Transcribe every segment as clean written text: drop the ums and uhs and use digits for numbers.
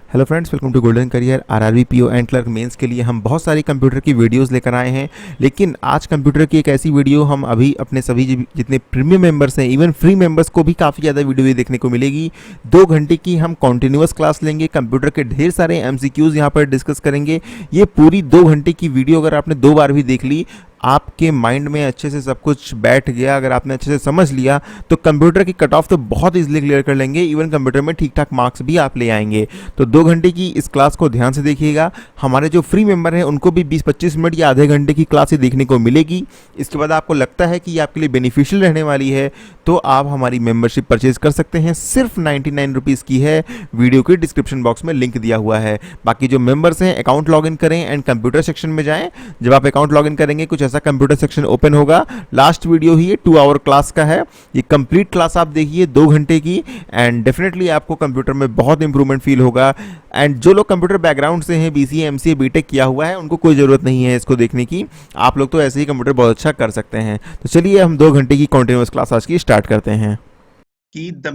Hello friends, welcome to golden career. RRB PO and clerk mains के लिए हम बहुत सारी कंप्यूटर की वीडियोस लेकर आए हैं। लेकिन आज कंप्यूटर की एक ऐसी वीडियो हम अभी अपने सभी जितने प्रीमियम मेंबर्स हैं, इवन फ्री मेंबर्स को भी काफ़ी ज़्यादा वीडियो देखने को मिलेगी। 2 घंटे की हम कॉन्टिन्यूअस क्लास लेंगे, कंप्यूटर के ढेर सारे एमसीक्यूज़ यहाँ पर डिस्कस करेंगे। ये पूरी 2 घंटे की वीडियो अगर आपने 2 बार भी देख ली, आपके माइंड में अच्छे से सब कुछ बैठ गया, अगर आपने अच्छे से समझ लिया, तो कंप्यूटर की कट ऑफ तो बहुत इजीली क्लियर कर लेंगे। इवन कंप्यूटर में ठीक ठाक मार्क्स भी आप ले आएंगे। तो 2 घंटे की इस क्लास को ध्यान से देखिएगा। हमारे जो फ्री मेंबर हैं उनको भी 20-25 मिनट या आधे घंटे की क्लास ही देखने को मिलेगी। इसके बाद आपको लगता है कि ये आपके लिए बेनिफिशियल रहने वाली है, तो आप हमारी मेंबरशिप परचेज कर सकते हैं। सिर्फ 99 रुपीज़ की है। वीडियो के डिस्क्रिप्शन बॉक्स में लिंक दिया हुआ है। बाकी जो मेंबर्स हैं, अकाउंट लॉगिन करें एंड कंप्यूटर सेक्शन में जाएं। जब आप अकाउंट लॉगिन करेंगे, कुछ ऐसा कंप्यूटर सेक्शन ओपन होगा। लास्ट वीडियो ही ये 2 आवर क्लास का है। ये कंप्लीट क्लास आप देखिए 2 घंटे की, एंड डेफिनेटली आपको कंप्यूटर में बहुत इंप्रूवमेंट फील होगा। एंड जो लोग कंप्यूटर बैकग्राउंड से हैं, बीसीए एमसीए बीटेक किया हुआ है, उनको कोई ज़रूरत नहीं है इसको देखने की। आप लोग तो ऐसे ही कंप्यूटर बहुत अच्छा कर सकते हैं। तो चलिए हम 2 घंटे की कॉन्टिन्यूस क्लास आज की स्टार्ट करते हैं। कि the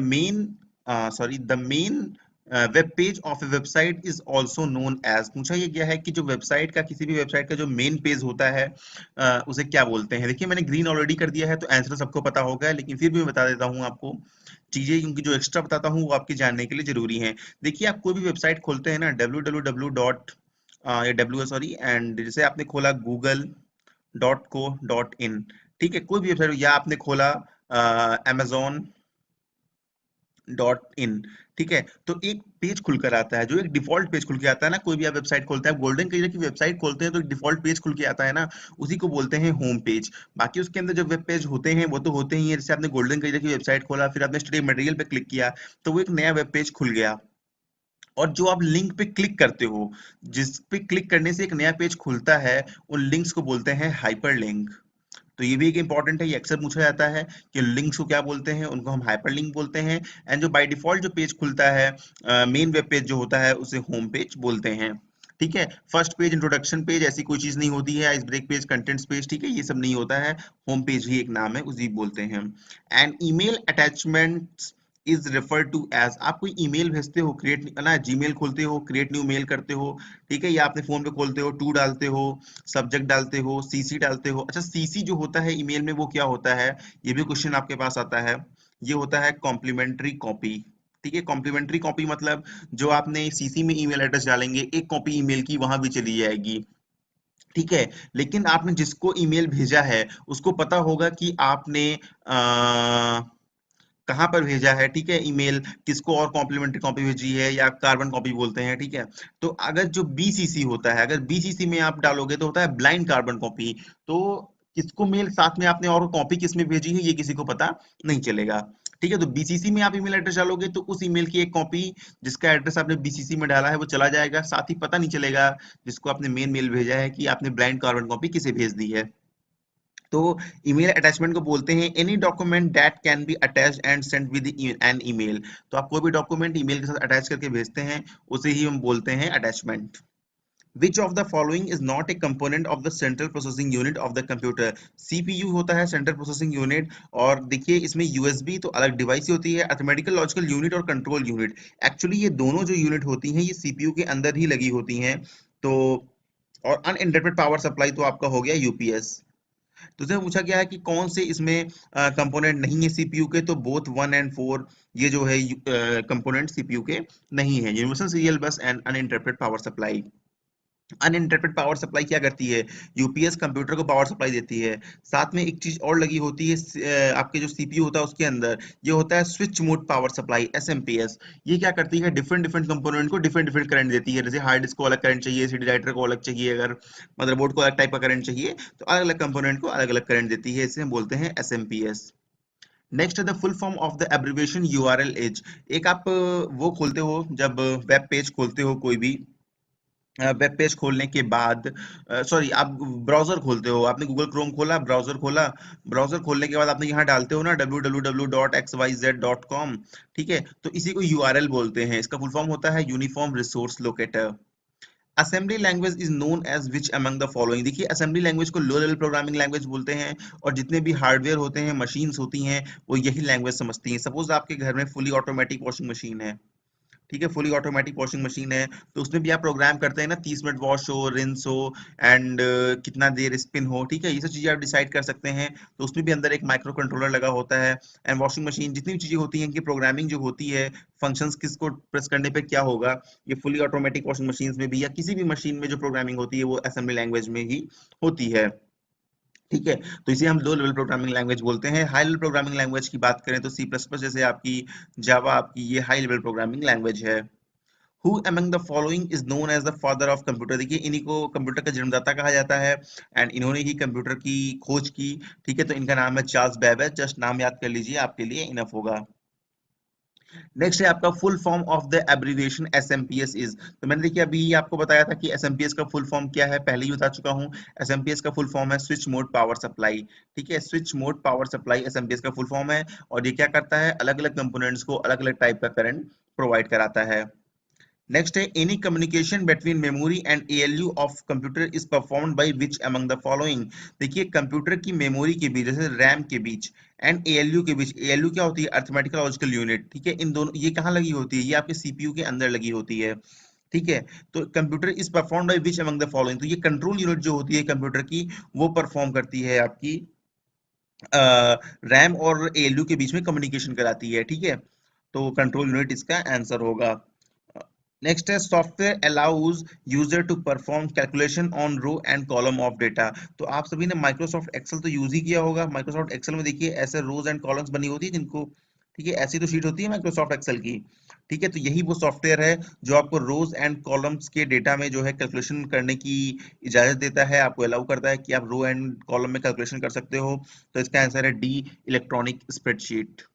main web page of a website is also known as. पूछा ये गया है कि जो वेबसाइट का, किसी भी वेबसाइट का जो मेन पेज होता है उसे क्या बोलते हैं। देखिए, मैंने ग्रीन ऑलरेडी कर दिया है तो आंसर सबको पता होगा, लेकिन फिर भी मैं बता देता हूँ आपको चीजें, क्योंकि जो एक्स्ट्रा बताता हूँ वो आपके जानने के लिए जरूरी है। देखिए, आप कोई भी वेबसाइट खोलते हैं ना, www डॉट या डब्ल्यू सॉरी, एंड जैसे आपने खोला google.co.in, ठीक है, कोई भी वेबसाइट, या आपने खोला amazon डॉट इन, ठीक है, तो एक पेज खुलकर आता है, जो एक डिफॉल्ट पेज खुल के आता है ना। कोई भी आप वेबसाइट खोलते हैं, गोल्डन करियर की वेबसाइट खोलते हैं तो एक डिफॉल्ट पेज खुल के आता है ना, उसी को बोलते हैं होम पेज। बाकी उसके अंदर जो वेब पेज होते हैं वो तो होते ही हैं। जैसे आपने गोल्डन करियर की वेबसाइट खोला, फिर आपने स्टडी मटेरियल पे क्लिक किया, तो वो एक नया वेब पेज खुल गया। और जो आप लिंक पे क्लिक करते हो, जिस पे क्लिक करने से एक नया पेज खुलता है, उन लिंक्स को बोलते हैं हाइपरलिंक। तो ये भी एक इंपॉर्टेंट है, ये अक्सर पूछा जाता है कि लिंक्स को क्या बोलते हैं। उनको हम हाइपरलिंक बोलते हैं। एंड जो बाय डिफॉल्ट जो पेज खुलता है, मेन वेब पेज जो होता है, उसे होम पेज बोलते हैं। ठीक है, फर्स्ट पेज, इंट्रोडक्शन पेज, ऐसी कोई चीज नहीं होती है। Ice break page, contents page, ठीक है, ये सब नहीं होता है। होम पेज ही एक नाम है, उसी बोलते हैं। And email attachments is refer to as. आप कोई ईमेल भेजते हो, क्रिएट ना, जीमेल खोलते हो, क्रिएट न्यू मेल करते हो, ठीक है, या आपने फोन पे खोलते हो, टू डालते हो, सब्जेक्ट डालते हो, सीसी डालते हो। अच्छा, सीसी जो होता है ईमेल में, वो क्या होता है, ये भी क्वेश्चन आपके पास आता है। ये होता है कॉम्प्लीमेंट्री कॉपी। ठीक है, कॉम्प्लीमेंट्री कॉपी मतलब जो आपने सीसी में ईमेल एड्रेस डालेंगे, एक कॉपी ईमेल की वहां भी चली जाएगी। ठीक है, लेकिन आपने जिसको ईमेल भेजा है उसको पता होगा कि आपने कहाँ पर भेजा है, ठीक है, ईमेल किसको, और कॉम्प्लीमेंट्री कॉपी भेजी है या कार्बन कॉपी बोलते हैं, ठीक है। तो अगर जो बीसीसी होता है, अगर बीसीसी में आप डालोगे तो होता है ब्लाइंड कार्बन कॉपी। तो किसको मेल साथ में आपने और कॉपी किसमें भेजी है, ये किसी को पता नहीं चलेगा। ठीक है, तो बीसीसी में आप ईमेल एड्रेस डालोगे तो उस ईमेल की एक कॉपी, जिसका एड्रेस आपने बीसीसी में डाला है, वो चला जाएगा, साथ ही पता नहीं चलेगा जिसको आपने मेन मेल भेजा है कि आपने ब्लाइंड कार्बन कॉपी किसे भेज दी है। तो ईमेल अटैचमेंट को बोलते हैं any document that can be attached and sent with an email. तो आप कोई भी डॉक्यूमेंट ईमेल के साथ अटैच करके भेजते हैं, उसे ही हम बोलते हैं attachment. Which of the following is not a component of the central processing unit of the computer? CPU होता है सेंट्रल प्रोसेसिंग यूनिट। और देखिए, इसमें यूएसबी तो अलग डिवाइस ही होती है, अर्थमेटिकल लॉजिकल यूनिट और कंट्रोल यूनिट। एक्चुअली ये दोनों जो यूनिट होती हैं, ये सीपीयू के अंदर ही लगी होती हैं। तो और अनइंटरप्टेड पावर सप्लाई तो आपका हो गया यूपीएस। तो उसमें पूछा गया है कि कौन से इसमें कंपोनेंट नहीं है सीपीयू के, तो बोथ 1 और 4 ये जो है कंपोनेंट सीपीयू के नहीं है। यूनिवर्सल सीरियल बस and uninterrupted power supply. Uninterrupted power supply क्या करती है, यूपीएस कंप्यूटर को पावर सप्लाई देती है। साथ में एक चीज और लगी होती है, आपके जो सीपीयू होता है उसके अंदर, ये होता है switch mode power supply, SMPS. ये क्या करती है, डिफरेंट डिफरेंट कंपोनेंट को डिफरेंट डिफरेंट करंट देती है। जैसे हार्ड डिस्क को अलग करंट चाहिए, सीडी राइटर को अलग चाहिए, अगर मदरबोर्ड को अलग टाइप का करंट चाहिए, तो अलग अलग कंपोनेंट को अलग अलग करंट देती है। इसे हम बोलते हैं एसएमपीएस। नेक्स्ट है the full form of the abbreviation URL as. एक आप वो खोलते हो, जब वेब पेज खोलते हो कोई भी, वेब पेज खोलने के बाद, सॉरी, आप ब्राउजर खोलते हो, आपने गूगल क्रोम खोला, ब्राउजर खोला, ब्राउजर खोलने के बाद आपने यहाँ डालते हो ना www.xyz.com, ठीक है, तो इसी को यूआरएल बोलते हैं। इसका फुल फॉर्म होता है uniform resource locator. Assembly language is known as which among the following. देखिए, असेंबली लैंग्वेज को लो लेवल प्रोग्रामिंग लैंग्वेज बोलते हैं, और जितने भी हार्डवेयर होते हैं, मशीन्स होती हैं, वो यही लैंग्वेज समझती हैं। सपोज आपके घर में फुली ऑटोमेटिक वॉशिंग मशीन है, ठीक है, फुली ऑटोमेटिक वॉशिंग मशीन है, तो उसमें भी आप प्रोग्राम करते हैं ना 30 मिनट वॉश हो, रिंस हो एंड कितना देर स्पिन हो, ठीक है, ये सब चीजें आप डिसाइड कर सकते हैं। तो उसमें भी अंदर एक माइक्रो कंट्रोलर लगा होता है। एंड वॉशिंग मशीन जितनी भी चीजें होती हैं, इनकी प्रोग्रामिंग जो होती है, फंक्शंस किसको प्रेस करने पे क्या होगा, ये फुली ऑटोमेटिक वॉशिंग मशीन में भी या किसी भी मशीन में जो प्रोग्रामिंग होती है वो असेंबली लैंग्वेज में ही होती है। ठीक है, तो इसे हम लो लेवल प्रोग्रामिंग लैंग्वेज बोलते हैं। हाई लेवल प्रोग्रामिंग लैंग्वेज की बात करें तो सी प्लस प्लस जैसे आपकी, जावा आपकी, ये हाई लेवल प्रोग्रामिंग लैंग्वेज है। Who among the following is known as the father of computer, देखिए इन्हीं को कंप्यूटर का जन्मदाता कहा जाता है एंड इन्होंने ही कंप्यूटर की खोज की। ठीक है, तो इनका नाम है चार्ल्स बेबेज, जस्ट नाम याद कर लीजिए, आपके लिए इनफ होगा। नेक्स्ट है आपका full form of the abbreviation SMPS is, तो मैंने देखिए अभी आपको बताया था कि एसएमपीएस का फुल फॉर्म क्या है, पहले ही बता चुका हूं। एसएमपीएस का फुल फॉर्म है स्विच मोड पावर सप्लाई। ठीक है, switch mode power supply SMPS का फुल फॉर्म है, और ये क्या करता है, अलग अलग कंपोनेंट्स को अलग अलग टाइप का करंट प्रोवाइड कराता है। नेक्स्ट है any communication between memory and ALU of computer is performed by which among the following, देखिए कंप्यूटर की मेमोरी के बीच, जैसे रैम के बीच एंड एएलयू के बीच, एएलयू क्या होती है, अरिथमेटिकल लॉजिकल यूनिट, ठीक है, इन दोनों ये कहाँ लगी होती है, ये आपके सीपीयू के अंदर लगी होती है। ठीक है, तो computer is performed by which among the following, तो ये कंट्रोल यूनिट जो होती है कंप्यूटर की, वो परफॉर्म करती है आपकी रैम और एएलयू के बीच में कम्युनिकेशन कराती है। ठीक है, तो कंट्रोल यूनिट इसका आंसर होगा। नेक्स्ट है software allows user to perform calculation on row and column of data, तो आप सभी ने माइक्रोसॉफ्ट एक्सेल तो यूज ही किया होगा। माइक्रोसॉफ्ट एक्सेल में देखिए ऐसे रोज एंड कॉलम्स बनी होती है जिनको, ठीक है, ऐसी तो शीट होती है माइक्रोसॉफ्ट एक्सेल की। ठीक है, तो यही वो सॉफ्टवेयर है जो आपको रोज एंड कॉलम्स के डेटा में जो है कैलकुलेशन करने की इजाजत देता है, आपको अलाउ करता है कि आप रो एंड कॉलम में कैलकुलेशन कर सकते हो। तो इसका आंसर है D, electronic spreadsheet.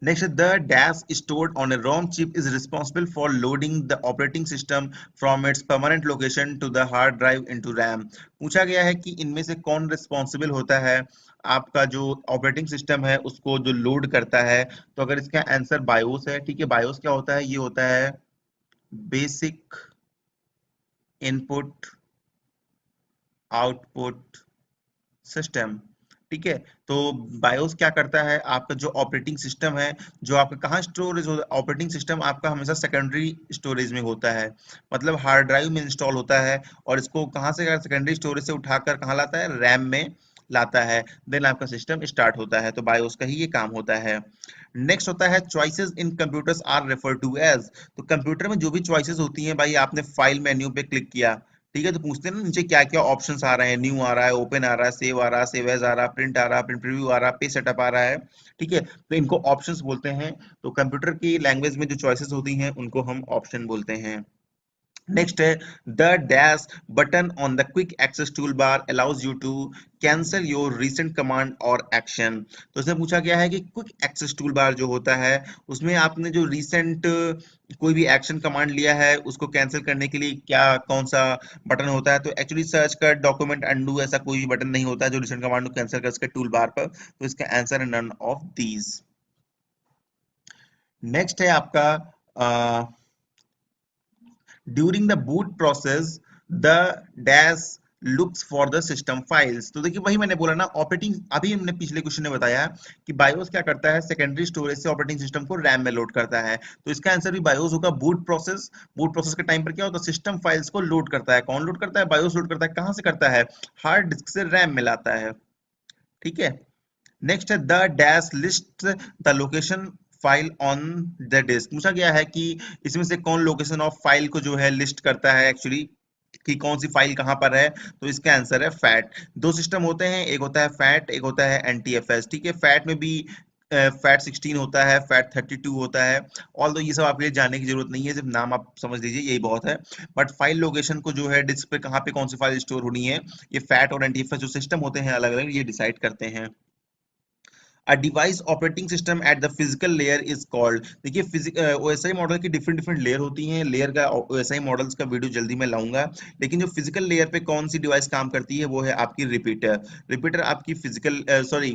Next, the dash stored on a ROM chip is responsible for loading the operating system from its permanent location to the hard drive into RAM. पूछा गया है कि इनमें से कौन रिस्पॉन्सिबल होता है आपका जो ऑपरेटिंग सिस्टम है उसको जो लोड करता है। तो अगर इसका आंसर बायोस है, ठीक है, बायोस क्या होता है, ये होता है बेसिक इनपुट आउटपुट सिस्टम। ठीक है, तो बायोस क्या करता है, आपका जो ऑपरेटिंग सिस्टम है, जो आपका कहाँ स्टोरेज होता है, ऑपरेटिंग सिस्टम आपका हमेशा सेकेंडरी स्टोरेज में होता है, मतलब हार्ड ड्राइव में इंस्टॉल होता है, और इसको कहाँ से, सेकेंडरी स्टोरेज से उठाकर कहाँ लाता है, रैम में लाता है, देन आपका सिस्टम स्टार्ट होता है। तो बायोस का ही ये काम होता है। नेक्स्ट होता है choices in computers are refer to as, तो कंप्यूटर में जो भी चॉइसेस होती हैं, भाई आपने फाइल मेन्यू पे क्लिक किया, ठीक है, तो पूछते हैं ना नीचे क्या क्या ऑप्शंस आ रहे हैं, न्यू आ रहा है, ओपन आ रहा है, सेव आ रहा है, सेव एज आ रहा है, प्रिंट आ रहा है, प्रिंट प्रीव्यू आ रहा है, पेज सेटअप आ रहा है। ठीक है, तो इनको ऑप्शंस बोलते हैं। तो कंप्यूटर की लैंग्वेज में जो चॉइसेस होती हैं उनको हम ऑप्शन बोलते हैं। नेक्स्ट है the dash button on the quick access tool bar allows you to cancel your recent command और एक्शन, तो इसमें पूछा गया है कि क्विक एक्सेस टूल बार जो होता है उसमें आपने जो रिसेंट कोई भी एक्शन कमांड लिया है उसको कैंसिल करने के लिए क्या कौन सा बटन होता है, तो एक्चुअली सर्च कर, डॉक्यूमेंट, अंडू, ऐसा कोई भी बटन नहीं होता है जो रिसेंट कमांड को कैंसिल कर सके टूल बार पर, तो इसका आंसर है नन ऑफ दीज। नेक्स्ट है आपका during the boot process the dash looks for the system files, तो देखिए वही मैंने बोला ना, ऑपरेटिंग, अभी हमने पिछले क्वेश्चन में बताया कि बायोस क्या करता है, सेकेंडरी स्टोरेज से ऑपरेटिंग सिस्टम को रैम में लोड करता है, तो इसका आंसर भी बायोस होगा बूट प्रोसेस। बूट प्रोसेस के टाइम पर क्या होता है, सिस्टम फाइल्स को लोड करता है, कौन लोड करता है, बायोस लोड करता है, कहां से करता है, हार्ड डिस्क से रैम में लाता है। ठीक है, नेक्स्ट है the dash list the location file on the disk, पूछा गया है कि इसमें से कौन लोकेशन ऑफ फाइल को जो है लिस्ट करता है एक्चुअली, कि कौन सी फाइल कहां पर है, तो इसका आंसर है फैट। दो सिस्टम होते हैं, एक होता है फैट, एक होता है एनटीएफएस। ठीक है, फैट में भी फैट 16 होता है, फैट 32 होता है, ऑल ये सब आपके लिए जानने की जरूरत नहीं है, सिर्फ नाम आप समझ लीजिए यही बहुत है। बट फाइल लोकेशन को जो है डिस्क पे कहाँ पे कौन सी फाइल स्टोर होनी है, ये फैट और एनटीएफएस जो सिस्टम होते हैं अलग अलग, ये डिसाइड करते हैं। A device operating system at the physical layer is called, देखिए OSI मॉडल की डिफरेंट डिफरेंट लेयर होती हैं, लेयर का OSI मॉडल्स का वीडियो जल्दी मैं लाऊंगा, लेकिन जो फिजिकल लेयर पे कौन सी डिवाइस काम करती है वो है आपकी रिपीटर। रिपीटर आपकी फिजिकल सॉरी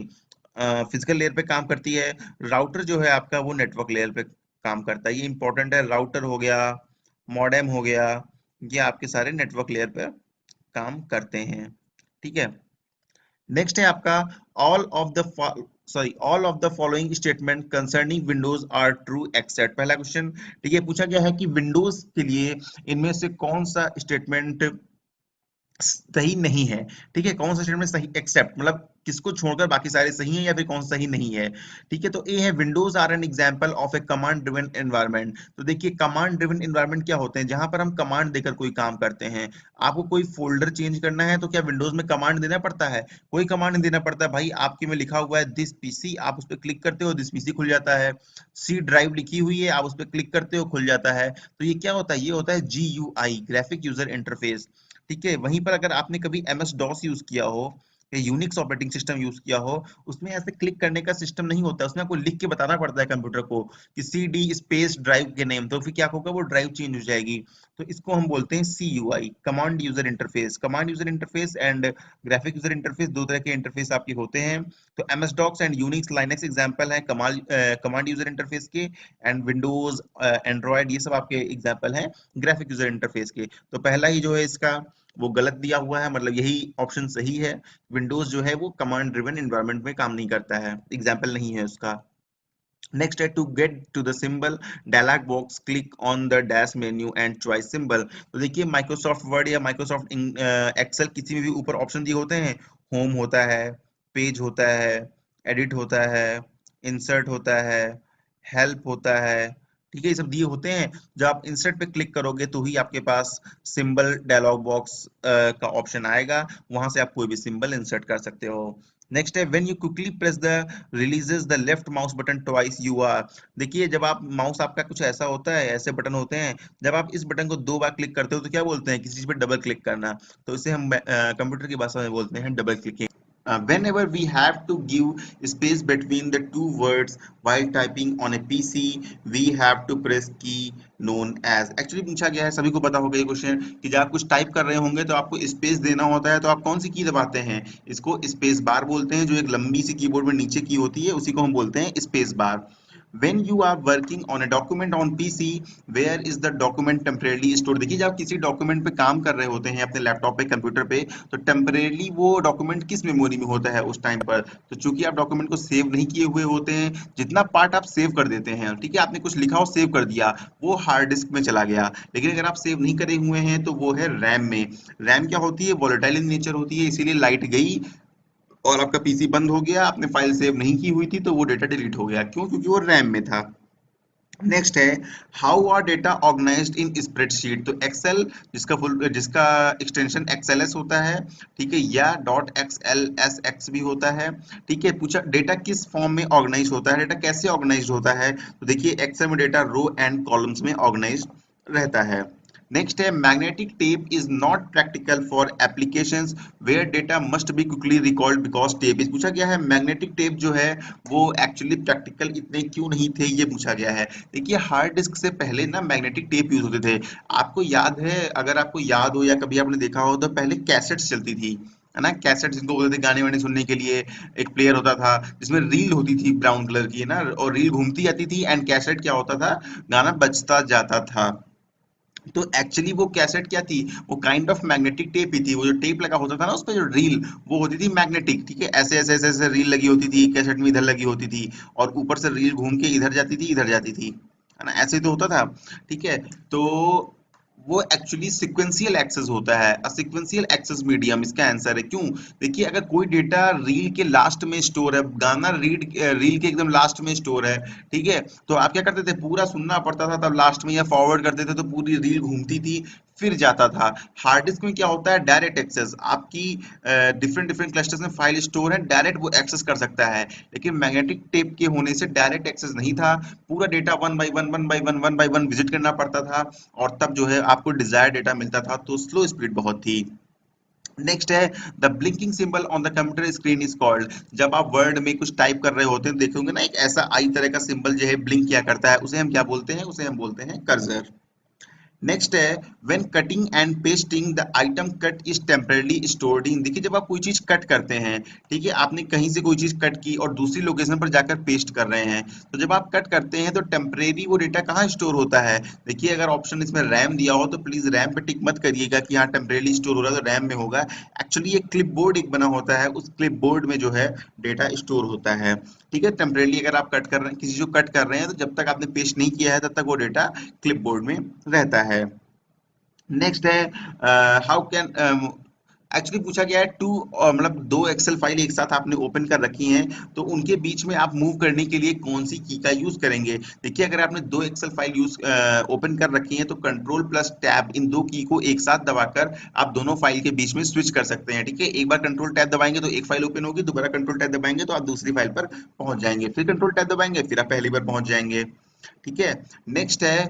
फिजिकल लेयर पे काम करती है। राउटर जो है आपका वो नेटवर्क लेयर पे काम करता है, ये इंपॉर्टेंट है, राउटर हो गया, मॉडेम हो गया, ये आपके सारे नेटवर्क लेयर पे काम करते हैं। ठीक है, नेक्स्ट है आपका all of the sorry all of the following statement concerning Windows are true except. पहला क्वेश्चन, ठीक है, पूछा गया है कि विंडोज के लिए इनमें से कौन सा स्टेटमेंट सही नहीं है। ठीक है, कौन सा स्टेटमेंट सही, एक्सेप्ट मतलब किसको छोड़कर बाकी सारे सही हैं या फिर कौन सा सही नहीं है। ठीक है, तो ए है Windows are an example of a command driven environment. तो देखिए कमांड ड्रिवन एनवायरनमेंट क्या होते हैं, जहां पर हम कमांड देकर कोई काम करते हैं। आपको कोई फोल्डर चेंज करना है तो क्या विंडोज में कमांड देना पड़ता है? कोई कमांड नहीं देना पड़ता भाई, आपके में लिखा हुआ है दिस पीसी, आप उस पर क्लिक करते हो दिस पीसी खुल जाता है। सी ड्राइव लिखी हुई है, आप उस पर क्लिक करते हो खुल जाता है। तो ये क्या होता है, ये होता है GUI, ग्राफिक यूजर इंटरफेस। ठीक है, वहीं पर अगर आपने कभी MS DOS यूज किया हो या यूनिक्स ऑपरेटिंग सिस्टम यूज किया हो, उसमें ऐसे क्लिक करने का सिस्टम नहीं होता, उसमें आपको लिख के बताना पड़ता है कंप्यूटर को कि CD स्पेस ड्राइव के नेम, तो फिर क्या होगा, वो ड्राइव चेंज हो जाएगी। तो इसको हम बोलते हैं CUI, command user interface. Command user interface and graphic user interface दो तरह के इंटरफेस आपके होते हैं। तो MS DOS and Unix Linux example है कमांड यूजर इंटरफेस के, एंड विंडोज एंड्रॉयड ये सब आपके एग्जांपल हैं ग्राफिक यूजर इंटरफेस के। तो पहला ही जो है इसका वो गलत दिया हुआ है, मतलब यही ऑप्शन सही है। विंडोज जो है वो कमांड ड्रिवन एनवायरनमेंट में काम नहीं करता है, एग्जाम्पल नहीं है उसका। नेक्स्ट है to get to the symbol dialog box click on the dash menu and choice symbol. तो देखिए माइक्रोसॉफ्ट वर्ड या माइक्रोसॉफ्ट एक्सेल किसी में भी ऊपर ऑप्शन दिए होते हैं, होम होता है, पेज होता है, एडिट होता है, इंसर्ट होता है, हेल्प होता है। ठीक है, ये सब दिए होते हैं। जब आप इंसर्ट पे क्लिक करोगे तो ही आपके पास सिंबल डायलॉग बॉक्स का ऑप्शन आएगा, वहां से आप कोई भी सिंबल इंसर्ट कर सकते हो। नेक्स्ट है when you quickly press the releases the left mouse button twice you are. देखिए जब आप माउस आपका कुछ ऐसा होता है, ऐसे बटन होते हैं, जब आप इस बटन को 2 बार क्लिक करते हो तो क्या बोलते हैं, किसी चीज पर डबल क्लिक करना। तो इसे हम कंप्यूटर की भाषा में बोलते हैं double clicking. Whenever we have to give space between the two words while typing on a PC, we have to press key known as। Actually पूछा गया है, सभी को पता होगा ये क्वेश्चन, कि जब आप कुछ टाइप कर रहे होंगे तो आपको स्पेस देना होता है, तो आप कौन सी की दबाते हैं, इसको स्पेस बार बोलते हैं। जो एक लंबी सी कीबोर्ड में नीचे की होती है उसी को हम बोलते हैं space bar. When you are working on a document on PC, where is the document temporarily stored। देखिए जब आप किसी डॉक्यूमेंट पे काम कर रहे होते हैं अपने लैपटॉप पे कंप्यूटर पे, तो टेम्परेली वो डॉक्यूमेंट किस मेमोरी में होता है उस टाइम पर। तो चूंकि आप डॉक्यूमेंट को सेव नहीं किए हुए होते हैं, जितना पार्ट आप सेव कर देते हैं, ठीक है, आपने कुछ लिखा और सेव कर दिया, वो हार्ड डिस्क में चला गया। लेकिन अगर आप सेव नहीं करे हुए हैं तो वो है रैम में। रैम क्या होती है, वोलेटाइल इन नेचर होती है, इसीलिए लाइट गई और आपका पीसी बंद हो गया, आपने फाइल सेव नहीं की हुई थी तो वो डेटा डिलीट हो गया। क्यों? क्योंकि वो रैम में था। नेक्स्ट है how are data organized in spreadsheet. तो एक्सेल जिसका एक्सटेंशन एक्सएलएस होता है, ठीक है, या डॉट XLSX भी होता है। ठीक है, पूछा डेटा किस फॉर्म में ऑर्गेनाइज होता है, डेटा कैसे ऑर्गेनाइज होता है। तो देखिए एक्सेल में डेटा रो एंड कॉलम्स में ऑर्गेनाइज रहता है। नेक्स्ट है magnetic tape is not practical for applications where data must be quickly recalled because tape is. पूछा गया है मैग्नेटिक टेप जो है वो एक्चुअली प्रैक्टिकल इतने क्यों नहीं थे, ये पूछा गया है। देखिए हार्ड डिस्क से पहले ना मैग्नेटिक टेप यूज होते थे। आपको याद है, अगर आपको याद हो या कभी आपने देखा हो, तो पहले कैसेट्स चलती थी, है ना, कैसेट जिनको बोलते थे गाने वाने सुनने के लिए। एक प्लेयर होता था जिसमें रील होती थी ब्राउन कलर की, है ना, और रील घूमती जाती थी एंड कैसेट क्या होता था, गाना बजता जाता था। तो एक्चुअली वो कैसेट क्या थी, वो काइंड ऑफ मैग्नेटिक टेप ही थी। वो जो टेप लगा होता था ना उस पे जो रील, वो होती थी मैग्नेटिक। ठीक है, ऐसे ऐसे ऐसे ऐसे रील लगी होती थी, कैसेट में इधर लगी होती थी, और ऊपर से रील घूम के इधर जाती थी इधर जाती थी, है ना, ऐसे ही तो होता था। ठीक है, तो वो एक्चुअली सिक्वेंशियल एक्सेस होता है, सिक्वेंशियल एक्सेस मीडियम इसका आंसर है। क्यों? देखिए अगर कोई डेटा रील के लास्ट में स्टोर है, गाना रील के एकदम लास्ट में स्टोर है, ठीक है, तो आप क्या करते थे, पूरा सुनना पड़ता था, तब लास्ट में या फॉरवर्ड करते थे तो पूरी रील घूमती थी फिर जाता था। हार्ड डिस्क में क्या होता है, डायरेक्ट एक्सेस, आपकी डिफरेंट डिफरेंट क्लस्टर्स में फाइल स्टोर है, डायरेक्ट वो एक्सेस कर सकता है। लेकिन मैग्नेटिक टेप के होने से डायरेक्ट एक्सेस नहीं था, पूरा data one by one visit करना पड़ता था, और तब जो है आपको डिजायर डेटा मिलता था, तो स्लो स्पीड बहुत थी। नेक्स्ट है the blinking symbol on the computer screen is called. जब आप वर्ड में कुछ टाइप कर रहे होते हैं, देखोगे ना एक ऐसा आई तरह का सिंबल जो है ब्लिंक किया करता है, उसे हम क्या बोलते हैं, उसे हम बोलते हैं कर्सर। नेक्स्ट है when cutting and pasting the item cut is temporarily stored in. देखिए जब आप कोई चीज कट करते हैं, ठीक है, आपने कहीं से कोई चीज कट की और दूसरी लोकेशन पर जाकर पेस्ट कर रहे हैं, तो जब आप कट करते हैं तो टेम्परेरी वो डेटा कहाँ स्टोर होता है। देखिए अगर ऑप्शन इसमें रैम दिया हो तो प्लीज रैम पे टिक मत करिएगा कि हाँ टेम्परेली स्टोर हो रहा है तो रैम में होगा। एक्चुअली ये क्लिपबोर्ड एक बना होता है, उस क्लिपबोर्ड में जो है डेटा स्टोर होता है। ठीक है, टेम्परेली अगर आप कट कर रहे हैं, किसी को कट कर रहे हैं, तो जब तक आपने पेस्ट नहीं किया है तब तक वो डेटा क्लिपबोर्ड में रहता है। नेक्स्ट है हाउ कैन एक्चुअली पूछा गया है टू, मतलब दो एक्सेल फाइल एक साथ आपने ओपन कर रखी हैं, तो उनके बीच में आप मूव करने के लिए कौन सी की का यूज करेंगे। देखिए अगर आपने दो एक्सेल फाइल यूज ओपन कर रखी हैं तो कंट्रोल प्लस टैब इन दो की को एक साथ दबाकर आप दोनों फाइल के बीच में स्विच कर सकते हैं। ठीक है, एक बार कंट्रोल टैब दबाएंगे तो एक फाइल ओपन होगी, दोबारा कंट्रोल टैब दबाएंगे तो आप दूसरी फाइल पर पहुंच जाएंगे, फिर कंट्रोल टैब दबाएंगे फिर आप पहली बार पहुंच जाएंगे। ठीक है, नेक्स्ट है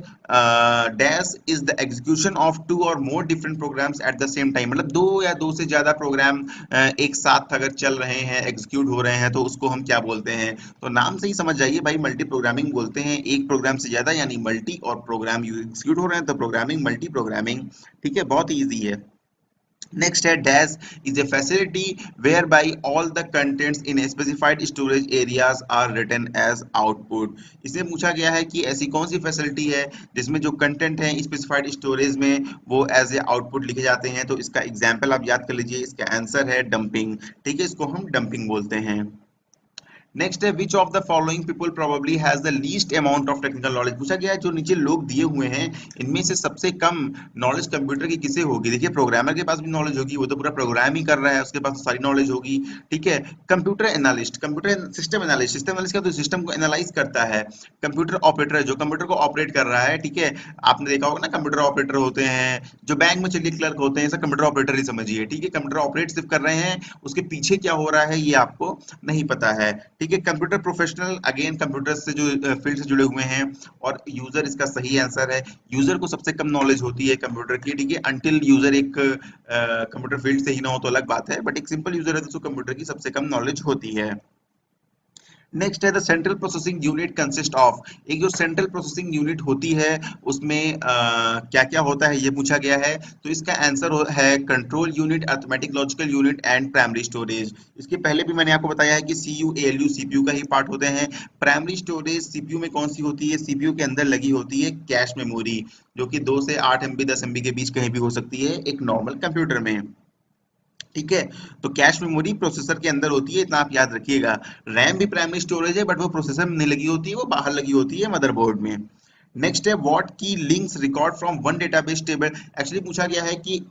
dash is the execution of two और more different programs at the same time. मतलब दो या दो से ज्यादा प्रोग्राम एक साथ अगर चल रहे हैं, एग्जीक्यूट हो रहे हैं, तो उसको हम क्या बोलते हैं। तो नाम से ही समझ जाइए भाई, मल्टी प्रोग्रामिंग बोलते हैं, एक प्रोग्राम से ज्यादा यानी मल्टी, और प्रोग्राम एग्जीक्यूट हो रहे हैं तो प्रोग्रामिंग, मल्टी प्रोग्रामिंग। ठीक है, बहुत इजी है। Next है dash is a facility whereby all the contents in a specified storage areas are written as output। इसमें पूछा गया है कि ऐसी कौन सी फैसिलिटी है जिसमें जो कंटेंट है स्पेसिफाइड स्टोरेज में वो एज ए आउटपुट लिखे जाते हैं। तो इसका एग्जाम्पल आप याद कर लीजिए, इसका आंसर है डंपिंग। ठीक है, इसको हम डंपिंग बोलते हैं। नेक्स्ट है which of the following people probably has the least amount of technical knowledge. पूछा गया है जो नीचे लोग दिए हुए हैं इनमें से सबसे कम नॉलेज कंप्यूटर की किसे होगी। देखिए प्रोग्रामर के पास भी नॉलेज होगी, वो तो पूरा प्रोग्राम ही कर रहा है, उसके पास तो सारी नॉलेज होगी। ठीक है, computer analyst, computer system analyst, system analyst क्या, तो सिस्टम को एनालाइज करता है। कंप्यूटर ऑपरेटर है जो कंप्यूटर को ऑपरेट कर रहा है। ठीक है, आपने देखा होगा ना कंप्यूटर ऑपरेटर होते हैं जो बैंक में चलिए क्लर्क होते हैं, सब कंप्यूटर ऑपरेटर ही समझिए। ठीक है, कंप्यूटर ऑपरेट सिर्फ कर रहे हैं, उसके पीछे क्या हो रहा है ये आपको नहीं पता है। ठीक है, कंप्यूटर प्रोफेशनल अगेन कंप्यूटर से जो फील्ड से जुड़े हुए हैं। और यूजर इसका सही आंसर है, यूजर को सबसे कम नॉलेज होती है कंप्यूटर की। ठीक है, अनटिल यूजर एक कंप्यूटर फील्ड से ही ना हो तो अलग बात है, बट एक सिंपल यूजर है तो उसको कंप्यूटर की सबसे कम नॉलेज होती है। नेक्स्ट है the central processing unit consist of. एक जो सेंट्रल प्रोसेसिंग यूनिट होती है उसमें क्या क्या होता है ये पूछा गया है। तो इसका आंसर है control unit, arithmetic logical unit and primary storage. इसके पहले भी मैंने आपको बताया है कि सीयू एएलयू सीपीयू का ही पार्ट होते हैं। प्राइमरी स्टोरेज सीपीयू में कौन सी होती है, सीपीयू के अंदर लगी होती है कैश मेमोरी, जो कि 2 से 8 एमबी 10 एमबी के बीच कहीं भी हो सकती है एक नॉर्मल कंप्यूटर में। ठीक है, तो कैश मेमोरी प्रोसेसर के अंदर होती है, इतना आप याद रखिएगा। रैम भी प्राइमरी स्टोरेज है बट वो प्रोसेसर में नहीं लगी होती है, वो बाहर लगी होती है मदरबोर्ड में। नेक्स्ट है व्हाट की links record from one database table. Actually पूछा गया है कि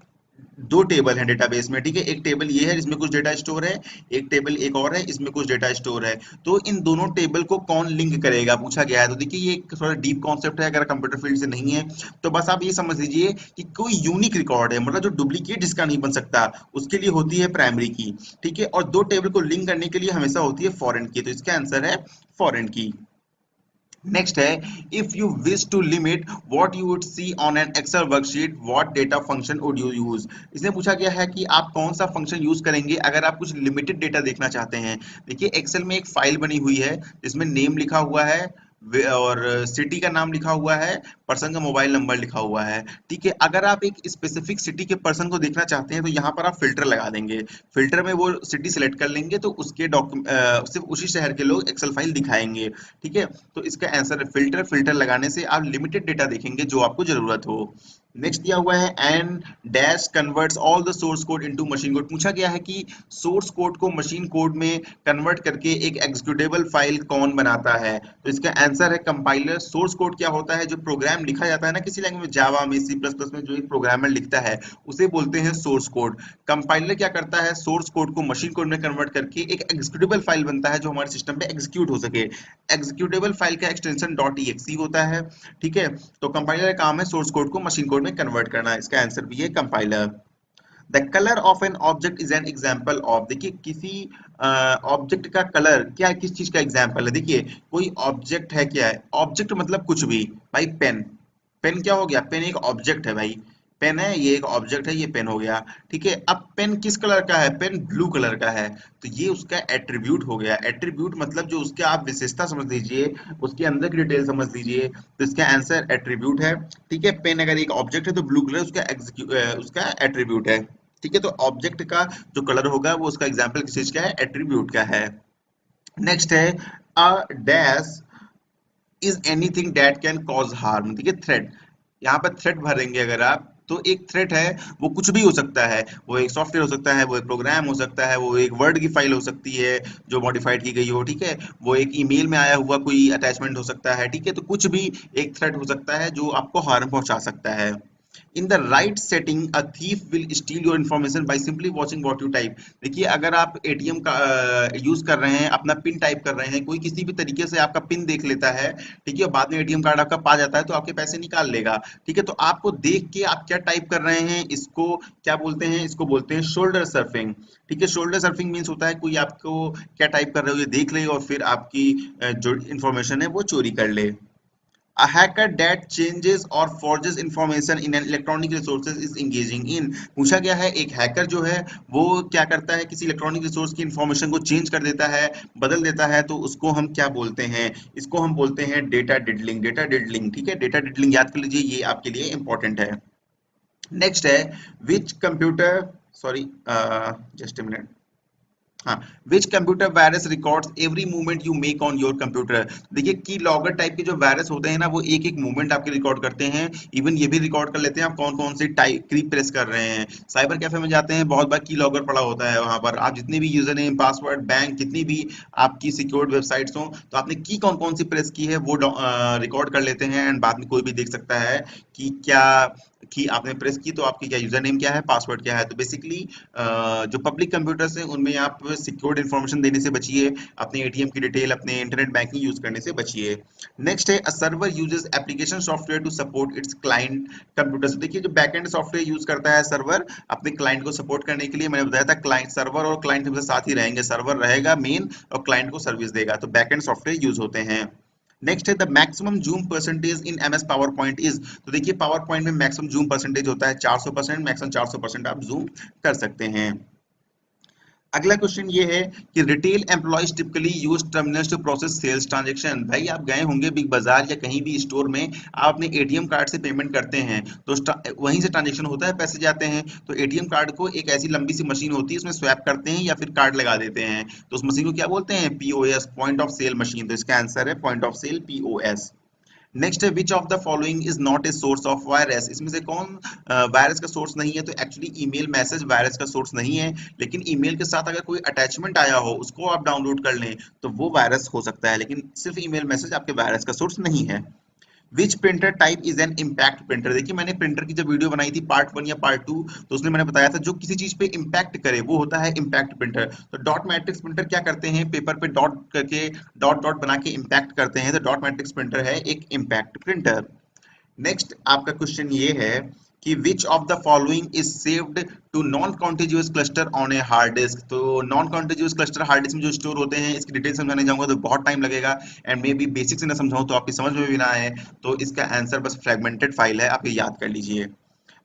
दो टेबल है डेटाबेस में। ठीक है, एक टेबल ये है जिसमें कुछ डेटा स्टोर है, एक टेबल एक और है इसमें कुछ डेटा स्टोर है। तो इन दोनों टेबल को कौन लिंक करेगा पूछा गया है। तो देखिए ये एक थोड़ा डीप कॉन्सेप्ट है, अगर कंप्यूटर फील्ड से नहीं है तो बस आप ये समझ लीजिए कि कोई यूनिक रिकॉर्ड है, मतलब जो डुप्लीकेट जिसका नहीं बन सकता, उसके लिए होती है प्राइमरी की। ठीक है, और दो टेबल को लिंक करने के लिए हमेशा होती है फॉरेन की, तो इसका आंसर है फॉरेन की। नेक्स्ट है if you wish to limit what you would see on an Excel worksheet what data function would you use. इसमें पूछा गया है कि आप कौन सा फंक्शन यूज करेंगे अगर आप कुछ लिमिटेड डेटा देखना चाहते हैं। देखिए एक्सेल में एक फाइल बनी हुई है जिसमें नेम लिखा हुआ है और सिटी का नाम लिखा हुआ है, पर्सन का मोबाइल नंबर लिखा हुआ है। ठीक है, अगर आप एक स्पेसिफिक सिटी के पर्सन को देखना चाहते हैं तो यहाँ पर आप फिल्टर लगा देंगे, फिल्टर में वो सिटी सिलेक्ट कर लेंगे तो उसके सिर्फ उसी शहर के लोग एक्सेल फाइल दिखाएंगे। ठीक है, तो इसका आंसर है फिल्टर। फिल्टर लगाने से आप लिमिटेड डेटा देखेंगे जो आपको जरूरत हो। नेक्स्ट दिया हुआ है and dash converts all the source code into machine code. पूछा गया है कि सोर्स कोड को मशीन कोड में कन्वर्ट करके एक एग्जीक्यूटेबल फाइल कौन बनाता है। तो इसका आंसर है कंपाइलर। सोर्स कोड क्या होता है, जो प्रोग्राम लिखा जाता है ना किसी लैंग्वेज में, जावा में, सी प्लस प्लस में, जो एक प्रोग्रामर लिखता है उसे बोलते हैं सोर्स कोड। कंपाइलर क्या करता है, सोर्स कोड को मशीन कोड में कन्वर्ट करके एक एग्जीक्यूटेबल फाइल बनता है जो हमारे सिस्टम पे एग्जीक्यूट हो सके। एग्जीक्यूटेबल फाइल का एक्सटेंशन डॉट .exe होता है। ठीक है, तो कंपाइलर का काम है सोर्स कोड को मशीन कोड में कन्वर्ट करना, इसका आंसर भी है compiler. The colour of an object is an example of. देखिए किसी ऑब्जेक्ट का कलर क्या है, किस चीज का एग्जाम्पल है। देखिए कोई ऑब्जेक्ट है, क्या है ऑब्जेक्ट, मतलब कुछ भी। भाई पेन, पेन क्या हो गया, पेन एक ऑब्जेक्ट है भाई। पेन है, ये एक ऑब्जेक्ट है, ये पेन हो गया। ठीक है, अब पेन किस कलर का है? पेन ब्लू कलर का है, तो ये उसका एट्रीब्यूट हो गया। एट्रीब्यूट मतलब जो उसके आप विशेषता समझ लीजिए, उसके अंदर की डिटेल समझ लीजिए, तो इसका आंसर एट्रीब्यूट है। ठीक है, पेन अगर एक ऑब्जेक्ट है तो ब्लू कलर उसका एट्रीब्यूट है। ठीक है, तो ऑब्जेक्ट का जो कलर होगा वो उसका एग्जाम्पल किस चीज का है? एट्रीब्यूट का है। नेक्स्ट है a dash is anything that can cause harm. ठीक है, थ्रेट, यहाँ पर थ्रेट भरेंगे अगर आप, तो एक थ्रेट है वो कुछ भी हो सकता है, वो एक सॉफ्टवेयर हो सकता है, वो एक प्रोग्राम हो सकता है, वो एक वर्ड की फाइल हो सकती है जो मॉडिफाइड की गई हो। ठीक है, वो एक ईमेल में आया हुआ कोई अटैचमेंट हो सकता है। ठीक है, तो कुछ भी एक थ्रेट हो सकता है जो आपको हार्म पहुंचा सकता है। In the right setting a thief will still your information by simply watching what you type. देखिए, अगर आप एटीएम का यूज कर रहे हैं, अपना पिन टाइप कर रहे हैं, कोई किसी भी तरीके से आपका पिन देख लेता है, ठीक है, बाद में एटीएम कार्ड आपका पा जाता है तो आपके पैसे निकाल लेगा। ठीक है, तो आपको देख के आप क्या टाइप कर रहे हैं, इसको क्या बोलते हैं? इसको बोलते हैं शोल्डर सर्फिंग। ठीक है, शोल्डर सर्फिंग मीन्स होता है कोई आपको क्या टाइप कर रहे हो ये देख ले और फिर आपकी जो इन्फॉर्मेशन है वो चोरी कर ले। A hacker that changes or forges information in an electronic resources is engaging in। पूछा गया है एक हैकर जो है वो क्या करता है, किसी इलेक्ट्रॉनिक रिसोर्स की इंफॉर्मेशन को चेंज कर देता है, बदल देता है, तो उसको हम क्या बोलते हैं? इसको हम बोलते हैं डेटा डिडलिंग। डेटा डिडलिंग, ठीक है, डेटा डिडलिंग याद कर लीजिए, ये आपके लिए इंपॉर्टेंट है। नेक्स्ट है which computer, sorry, just a minute, हाँ, which computer virus records every movement you make on your computer. देखिए, की लॉगर टाइप के जो वायरस होते हैं ना, वो एक एक मूवमेंट आपके रिकॉर्ड करते हैं। इवन ये भी रिकॉर्ड कर लेते हैं आप कौन कौन से टाइप की प्रेस कर रहे हैं। साइबर कैफे में जाते हैं, बहुत बार की लॉगर पड़ा होता है, वहां पर आप जितनी भी यूजर नेम पासवर्ड बैंक कितनी भी आपकी सिक्योर्ड वेबसाइट्स हो, तो आपने की कौन कौन सी प्रेस की है वो रिकॉर्ड कर लेते हैं, एंड बाद में कोई भी देख सकता है कि क्या की आपने प्रेस की, तो आपकी क्या यूजर नेम क्या है, पासवर्ड क्या है। तो बेसिकली जो पब्लिक कंप्यूटर्स हैं उनमें आप सिक्योर्ड इन्फॉर्मेशन देने से बचिए, अपने एटीएम की डिटेल, अपने इंटरनेट बैंकिंग यूज करने से बचिए। नेक्स्ट है a server uses application software to support its client computers. देखिए, जो बैकएंड सॉफ्टवेयर यूज करता है सर्वर अपने क्लाइंट को सपोर्ट करने के लिए, मैंने बताया था क्लाइंट सर्वर और क्लाइंट हमेशा साथ ही रहेंगे, सर्वर रहेगा मेन और क्लाइंट को सर्विस देगा, तो बैकएंड सॉफ्टवेयर यूज होते हैं। नेक्स्ट है the maximum zoom percentage in MS power point is. तो देखिए, पावर पॉइंट में मैक्सिमम जूम परसेंटेज होता है 400%, मैक्सिमम 400% आप जूम कर सकते हैं। अगला क्वेश्चन ये है कि retail employees typically use terminals to process sales transaction. भाई, आप गए होंगे बिग बाजार या कहीं भी स्टोर में, आप अपने एटीएम कार्ड से पेमेंट करते हैं, तो वहीं से ट्रांजैक्शन होता है, पैसे जाते हैं, तो एटीएम कार्ड को एक ऐसी लंबी सी मशीन होती है, उसमें स्वैप करते हैं या फिर कार्ड लगा देते हैं, तो उस मशीन को क्या बोलते हैं? POS, point of sale machine. तो इसका आंसर है point of sale, POS. Next है which of the following is not a source of virus. इसमें से कौन वायरस का सोर्स नहीं है? तो एक्चुअली ईमेल मैसेज वायरस का सोर्स नहीं है, लेकिन ईमेल के साथ अगर कोई अटैचमेंट आया हो उसको आप डाउनलोड कर लें तो वो वायरस हो सकता है, लेकिन सिर्फ ईमेल मैसेज आपके वायरस का सोर्स नहीं है। विच printer type is an impact printer. देखिए, मैंने प्रिंटर की जब वीडियो बनाई थी पार्ट 1 या पार्ट 2, तो उसमें मैंने बताया था जो किसी चीज पे इम्पैक्ट करे वो होता है इम्पैक्ट प्रिंटर। तो डॉट मैट्रिक्स प्रिंटर क्या करते हैं? पेपर पे डॉट करके डॉट डॉट बना के इम्पैक्ट करते हैं, तो डॉट मैट्रिक्स प्रिंटर है एक इम्पैक्ट प्रिंटर। नेक्स्ट आपका क्वेश्चन ये है कि which of the following is saved to non contiguous cluster on a hard disk. तो non contiguous cluster hard disk में जो स्टोर होते हैं, इसकी डिटेल समझाने जाऊंगा तो बहुत टाइम लगेगा, एंड मे बी बेसिक से ना समझाऊं तो आपकी समझ में भी ना आए, तो इसका आंसर बस फ्रेगमेंटेड फाइल है, आप ये याद कर लीजिए।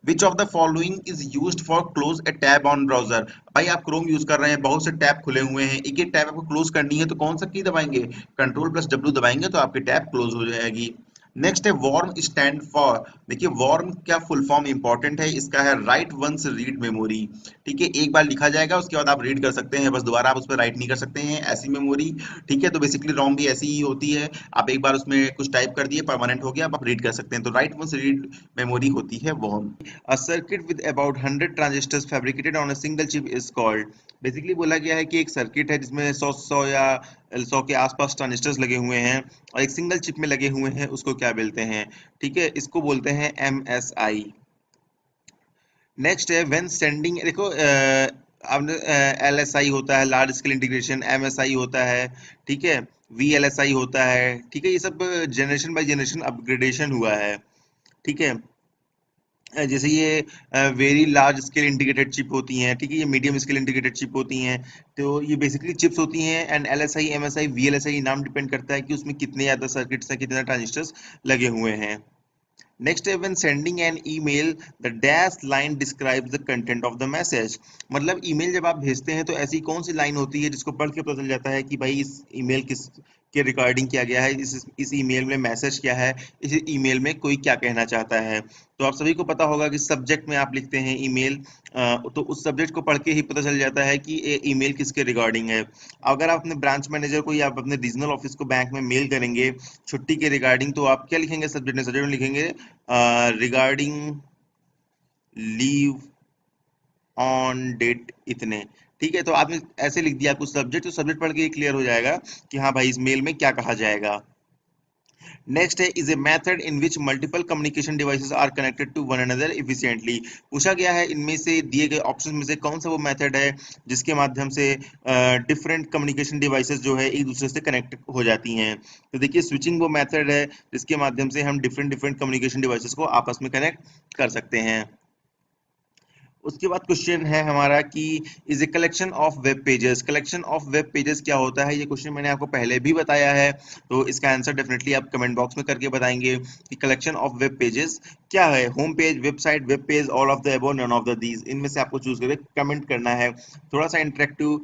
विच of the following is used for close A tab on browser. भाई, आप क्रोम यूज कर रहे हैं, बहुत से टैब खुले हुए हैं, एक एक टैब आपको क्लोज करनी है तो कौन सा की दबाएंगे? कंट्रोल प्लस डब्ल्यू दबाएंगे तो आपकी टैब क्लोज हो जाएगी। नेक्स्ट है वॉर्म स्टैंड फॉर। देखिए, वॉर्म क्या फुल फॉर्म इंपॉर्टेंट है, इसका है राइट वंस रीड मेमोरी। ठीक है, एक बार लिखा जाएगा उसके बाद आप रीड कर सकते हैं, बस दोबारा आप उस पर राइट नहीं कर सकते हैं, ऐसी मेमोरी। ठीक है, तो बेसिकली रोम भी ऐसी ही होती है, आप एक बार उसमें कुछ टाइप कर दिए, परमानेंट हो गया, अब आप रीड कर सकते हैं, तो राइट वंस रीड मेमोरी होती है warm. A circuit with about 100 transistors fabricated on a single chip is called। Basically बोला गया है कि एक सर्किट है जिसमें 100 या 100 के आसपास ट्रांजिस्टर्स लगे हुए हैं और एक सिंगल चिप में लगे हुए हैं, उसको क्या बोलते हैं? ठीक है, इसको बोलते हैं MSI। नेक्स्ट है व्हेन सेंडिंग, देखो आपने LSI होता है लार्ज स्केल इंटीग्रेशन, MSI होता है, ठीक है, VLSI होता है, ठीक है, ये सब जनरेशन बाय जनरेशन अपग्रेडेशन हुआ है। ठीक है, जैसे ये very large scale integrated chip होती हैं, ठीक है, ये मीडियम स्केल इंटीग्रेटेड चिप होती हैं, तो ये बेसिकली चिप्स होती हैं, एंड LSI MSI VLSI नाम डिपेंड करता है कि उसमें कितने ज़्यादा सर्किट्स हैं, कितने ट्रांजिस्टर्स लगे हुए हैं। नेक्स्ट है when sending an email the dash line describes the content of the message. मतलब ईमेल जब आप भेजते हैं तो ऐसी कौन सी लाइन होती है जिसको पढ़ के पता चल जाता है कि भाई इस ईमेल किस के रिगार्डिंग किया गया है, इस ईमेल में मैसेज क्या है, इस ईमेल में कोई क्या कहना चाहता है। तो आप सभी को पता होगा कि सब्जेक्ट में आप लिखते हैं ईमेल, तो उस सब्जेक्ट को पढ़ के ही पता चल जाता है कि ये ईमेल किसके रिगार्डिंग है। अगर आप अपने ब्रांच मैनेजर को या आप अपने रीजनल ऑफिस को बैंक में मेल करेंगे छुट्टी के रिगार्डिंग, तो आप क्या लिखेंगे सब्जेक्ट में लिखेंगे रिगार्डिंग लीव ऑन डेट इतने। ठीक है, तो आपने ऐसे लिख दिया कुछ सब्जेक्ट, तो सब्जेक्ट पढ़ के क्लियर हो जाएगा कि हाँ भाई इस मेल में क्या कहा जाएगा। नेक्स्ट है is a method in which multiple communication devices are connected to one another efficiently. पूछा गया है इनमें से दिए गए ऑप्शन में से कौन सा वो मेथड है जिसके माध्यम से डिफरेंट कम्युनिकेशन डिवाइसेस जो है एक दूसरे से कनेक्ट हो जाती हैं। तो देखिए स्विचिंग वो मेथड है जिसके माध्यम से हम डिफरेंट डिफरेंट कम्युनिकेशन डिवाइसेस को आपस में कनेक्ट कर सकते हैं। उसके बाद क्वेश्चन है हमारा कि is a collection of web pages. Collection of web pages क्या होता है, ये क्वेश्चन मैंने आपको पहले भी बताया है, तो इसका आंसर डेफिनेटली आप कमेंट बॉक्स में करके बताएंगे कि कलेक्शन ऑफ वेब पेजेस क्या है। Home page, website, web page, all of the above, none of the these, इनमें से आपको चूज करके कमेंट करना है। थोड़ा सा इंटरेक्टिव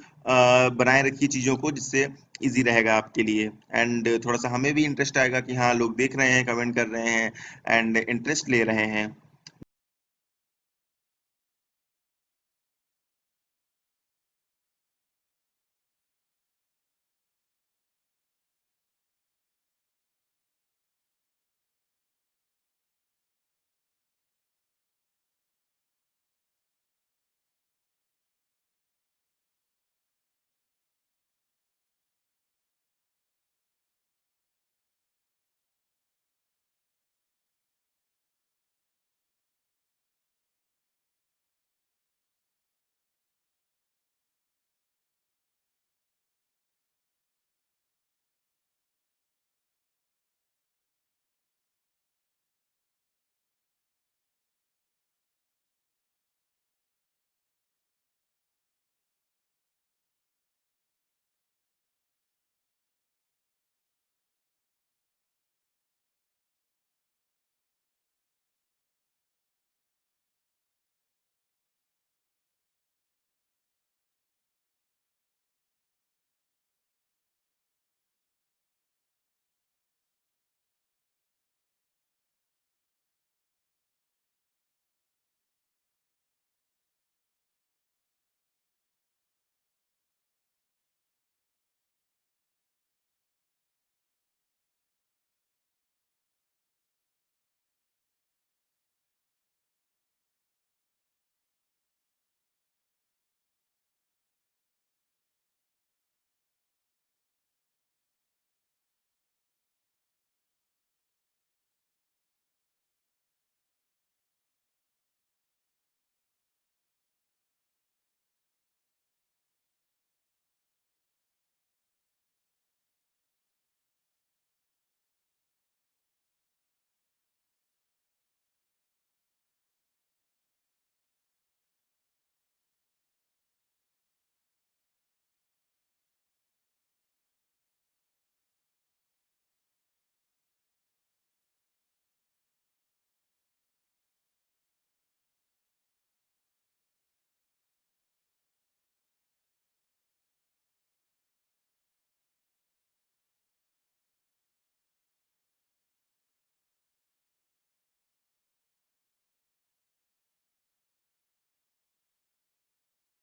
बनाए रखिए चीज़ों को, जिससे इजी रहेगा आपके लिए, एंड थोड़ा सा हमें भी इंटरेस्ट आएगा कि हाँ लोग देख रहे हैं, कमेंट कर रहे हैं एंड इंटरेस्ट ले रहे हैं।